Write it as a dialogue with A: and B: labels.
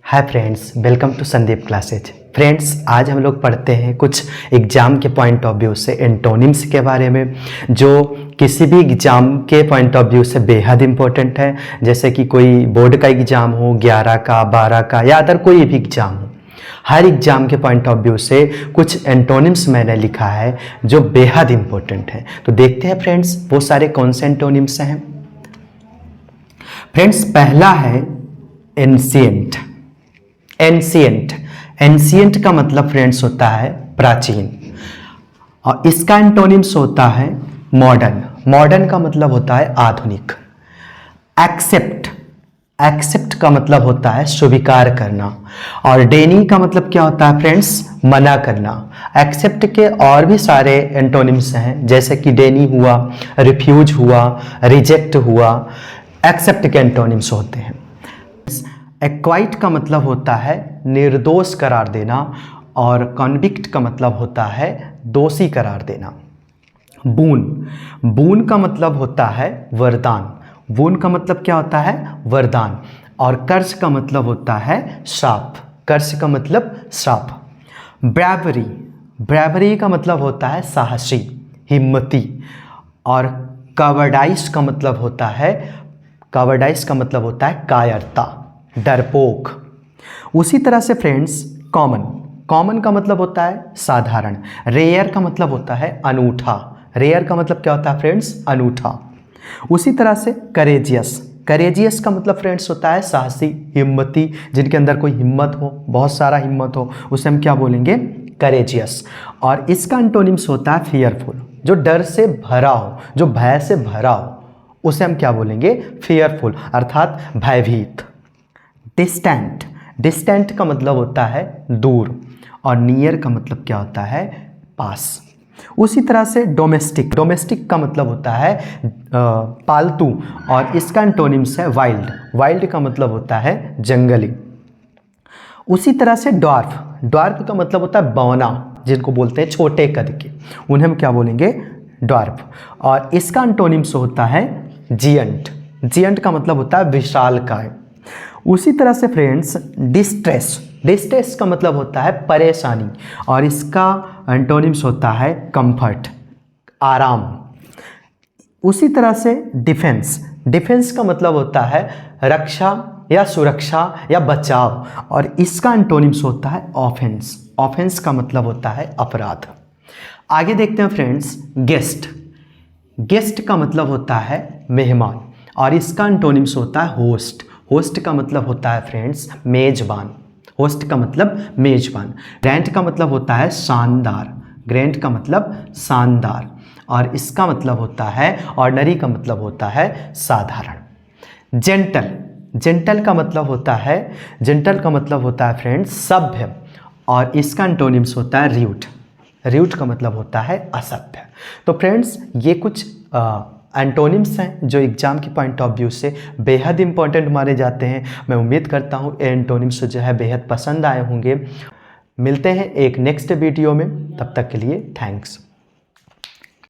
A: Hi friends, welcome to Sandeep classes. Friends, आज हम लोग पढ़ते हैं कुछ एग्ज़ाम के पॉइंट ऑफ व्यू से एंटोनिम्स के बारे में, जो किसी भी एग्ज़ाम के पॉइंट ऑफ व्यू से बेहद इम्पोर्टेंट है। जैसे कि कोई बोर्ड का एग्ज़ाम हो, 11 का, 12 का या अदर कोई भी एग्ज़ाम हो, हर एग्ज़ाम के पॉइंट ऑफ व्यू से कुछ एंटोनिम्स मैंने लिखा है जो बेहद इम्पोर्टेंट है। तो देखते हैं फ्रेंड्स, वो सारे कौन से एंटोनिम्स हैं। फ्रेंड्स, पहला है एंशिएंट। एंशिएंट एंशिएंट का मतलब फ्रेंड्स होता है प्राचीन, और इसका एंटोनिम्स होता है मॉडर्न। मॉडर्न का मतलब होता है आधुनिक। एक्सेप्ट एक्सेप्ट का मतलब होता है स्वीकार करना, और डेनिंग का मतलब क्या होता है फ्रेंड्स? मना करना। एक्सेप्ट के और भी सारे एंटोनिम्स हैं, जैसे कि डेनी हुआ, रिफ्यूज हुआ, रिजेक्ट हुआ, एक्सेप्ट के एंटोनिम्स होते हैं। एक्वाइट का मतलब होता है निर्दोष करार देना, और कॉन्विक्ट का मतलब होता है दोषी करार देना। बून बून का मतलब होता है वरदान। बून का मतलब क्या होता है? वरदान। और कर्ज का मतलब होता है श्राप। कर्ज का मतलब श्राप। ब्रेवरी ब्रेवरी का मतलब होता है साहसी, हिम्मती। और कवर्डाइस का मतलब होता है कायरता, डरपोक। उसी तरह से फ्रेंड्स, कॉमन का मतलब होता है साधारण। रेयर का मतलब होता है अनूठा। रेयर का मतलब क्या होता है फ्रेंड्स? अनूठा। उसी तरह से करेजियस का मतलब फ्रेंड्स होता है साहसी, हिम्मती, जिनके अंदर कोई हिम्मत हो, बहुत सारा हिम्मत हो, उसे हम क्या बोलेंगे? करेजियस। और इसका एंटोनिम्स होता है फियरफुल, जो डर से भरा हो, जो भय से भरा हो, उसे हम क्या बोलेंगे? फियरफुल, अर्थात भयभीत। डिस्टेंट का मतलब होता है दूर, और नियर का मतलब क्या होता है? पास। उसी तरह से डोमेस्टिक का मतलब होता है पालतू, और इसका एंटोनिम्स है वाइल्ड का मतलब होता है जंगली। उसी तरह से ड्वार्फ का मतलब होता है बौना, जिनको बोलते हैं छोटे कद के, उन्हें हम क्या बोलेंगे? ड्वार्फ। और इसका एंटोनिम्स होता है जियंट का मतलब होता है विशालकाय। उसी तरह से फ्रेंड्स, डिस्ट्रेस का मतलब होता है परेशानी, और इसका एंटोनिम्स होता है कंफर्ट, आराम। उसी तरह से डिफेंस का मतलब होता है रक्षा या सुरक्षा या बचाव, और इसका एंटोनिम्स होता है ऑफेंस का मतलब होता है अपराध। आगे देखते हैं फ्रेंड्स, गेस्ट का मतलब होता है मेहमान, और इसका एंटोनिम्स होता है होस्ट का मतलब होता है फ्रेंड्स मेजबान। होस्ट का मतलब मेजबान। ग्रैंड का मतलब होता है शानदार, और इसका मतलब होता है ऑर्डिनरी का मतलब होता है साधारण। जेंटल का मतलब होता है फ्रेंड्स सभ्य, और इसका एंटोनिम्स होता है र्यूड का मतलब होता है असभ्य। तो फ्रेंड्स, ये कुछ एंटोनिम्स हैं जो एग्जाम के पॉइंट ऑफ व्यू से बेहद इंपॉर्टेंट माने जाते हैं। मैं उम्मीद करता हूँ ये एंटोनिम्स जो है बेहद पसंद आए होंगे। मिलते हैं एक नेक्स्ट वीडियो में, तब तक के लिए थैंक्स।